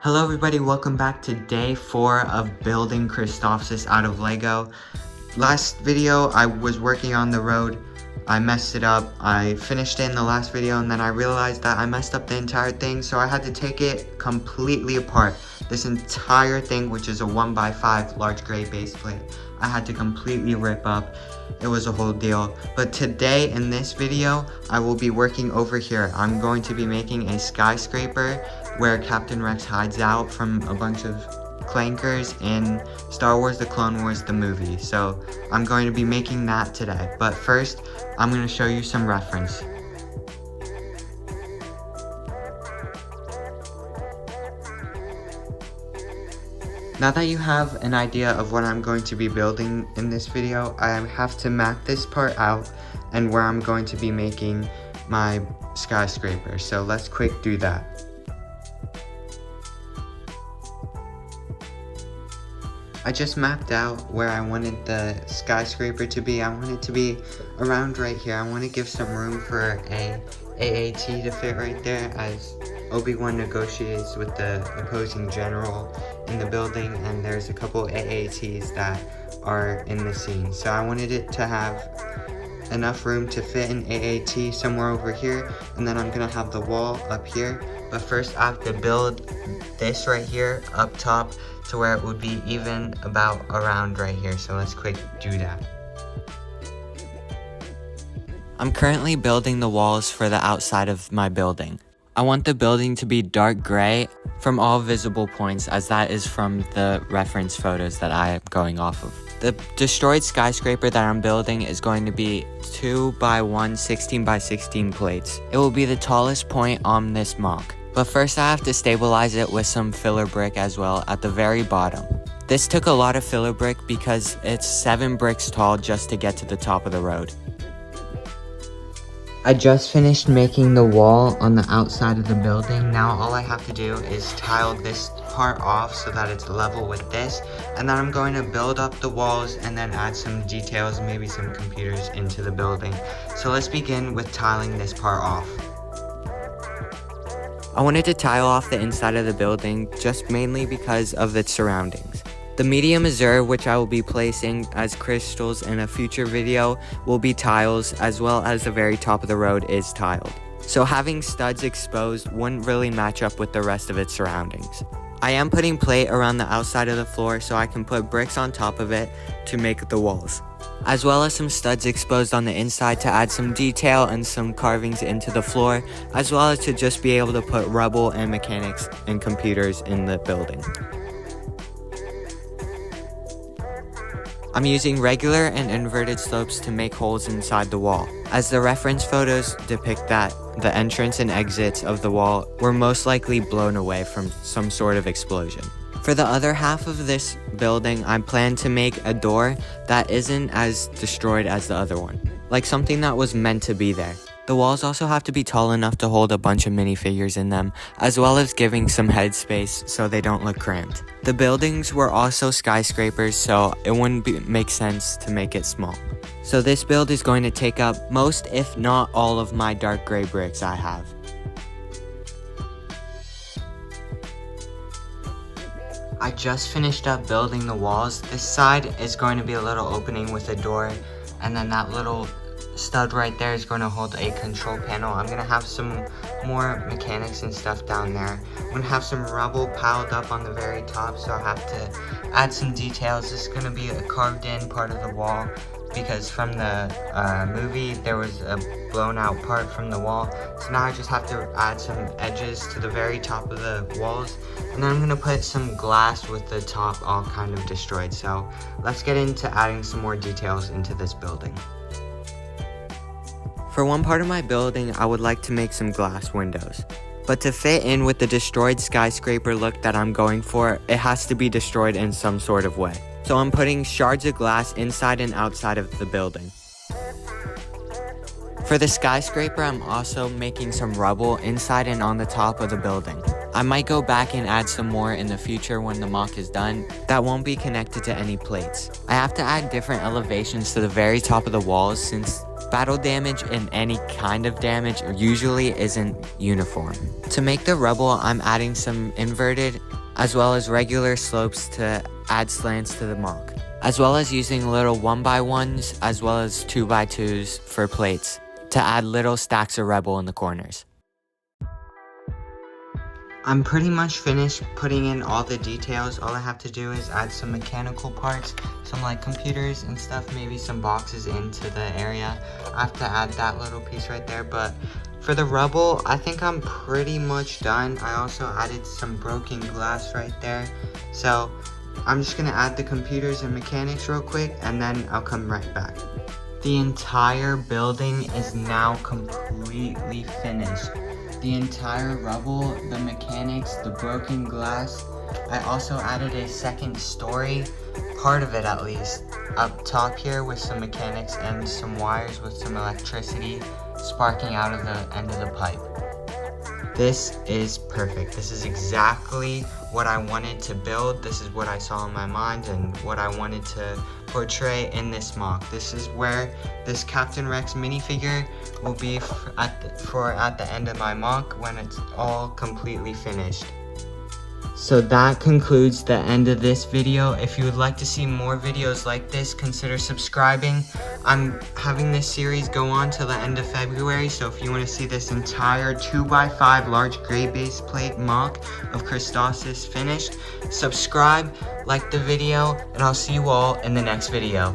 Hello everybody, welcome back to day 4 of building Christophsis out of Lego. Last video I was working on the road, I messed it up, I finished it in the last video and then I realized that I messed up the entire thing, so I had to take it completely apart. This entire thing, which is a 1x5 large gray base plate, I had to completely rip up. It was a whole deal. But today in this video, I will be working over here. I'm going to be making a skyscraper where Captain Rex hides out from a bunch of clankers in Star Wars The Clone Wars the movie. So I'm going to be making that today. But first, I'm going to show you some reference. Now that you have an idea of what I'm going to be building in this video, I have to map this part out and where I'm going to be making my skyscraper. So let's quick do that. I just mapped out where I wanted the skyscraper to be. I want it to be around right here. I want to give some room for a AAT to fit right there as Obi-Wan negotiates with the opposing general in the building, and there's a couple AATs that are in the scene. So I wanted it to have enough room to fit an AAT somewhere over here, and then I'm gonna have the wall up here. But first I have to build this right here up top to where it would be even about around right here. So let's quick do that. I'm currently building the walls for the outside of my building. I want the building to be dark gray from all visible points, as that is from the reference photos that I am going off of. The destroyed skyscraper that I'm building is going to be 2x1 16x16 plates. It will be the tallest point on this mock. But first I have to stabilize it with some filler brick as well at the very bottom. This took a lot of filler brick because it's 7 bricks tall just to get to the top of the road. I just finished making the wall on the outside of the building. Now all I have to do is tile this part off so that it's level with this, and then I'm going to build up the walls and then add some details, maybe some computers into the building. So let's begin with tiling this part off. I wanted to tile off the inside of the building just mainly because of its surroundings. The medium azure, which I will be placing as crystals in a future video, will be tiles, as well as the very top of the road is tiled. So having studs exposed wouldn't really match up with the rest of its surroundings. I am putting plate around the outside of the floor so I can put bricks on top of it to make the walls, as well as some studs exposed on the inside to add some detail and some carvings into the floor, as well as to just be able to put rubble and mechanics and computers in the building. I'm using regular and inverted slopes to make holes inside the wall, as the reference photos depict that the entrance and exits of the wall were most likely blown away from some sort of explosion. For the other half of this building, I plan to make a door that isn't as destroyed as the other one, like something that was meant to be there. The walls also have to be tall enough to hold a bunch of minifigures in them, as well as giving some headspace so they don't look cramped. The buildings were also skyscrapers, so it wouldn't make sense to make it small. So this build is going to take up most, if not all, of my dark gray bricks I have. I just finished up building the walls. This side is going to be a little opening with a door, and then that little stud right there is going to hold a control panel. I'm going to have some more mechanics and stuff down there. I'm going to have some rubble piled up on the very top, so I have to add some details. This is going to be a carved in part of the wall, because from the movie there was a blown out part from the wall. So now I just have to add some edges to the very top of the walls, and then I'm going to put some glass with the top all kind of destroyed. So let's get into adding some more details into this building. For one part of my building, I would like to make some glass windows. But to fit in with the destroyed skyscraper look that I'm going for, it has to be destroyed in some sort of way. So I'm putting shards of glass inside and outside of the building. For the skyscraper, I'm also making some rubble inside and on the top of the building. I might go back and add some more in the future when the mock is done that won't be connected to any plates. I have to add different elevations to the very top of the walls since battle damage and any kind of damage usually isn't uniform. To make the rubble, I'm adding some inverted as well as regular slopes to add slants to the mock, as well as using little 1x1s as well as 2x2s for plates to add little stacks of rubble in the corners. I'm pretty much finished putting in all the details. All I have to do is add some mechanical parts, some like computers and stuff, maybe some boxes into the area. I have to add that little piece right there, but for the rubble, I think I'm pretty much done. I also added some broken glass right there. So I'm just gonna add the computers and mechanics real quick and then I'll come right back. The entire building is now completely finished. The entire rubble, the mechanics, the broken glass. I also added a second story, part of it at least, up top here with some mechanics and some wires with some electricity sparking out of the end of the pipe. This is perfect. This is exactly what I wanted to build. This is what I saw in my mind and what I wanted to portray in this mock. This is where this Captain Rex minifigure will be at the end of my mock when it's all completely finished. So that concludes the end of this video. If you would like to see more videos like this, consider subscribing. I'm having this series go on till the end of February, so if you want to see this entire 2x5 large gray base plate mock of Christophsis finished, subscribe, like the video, and I'll see you all in the next video.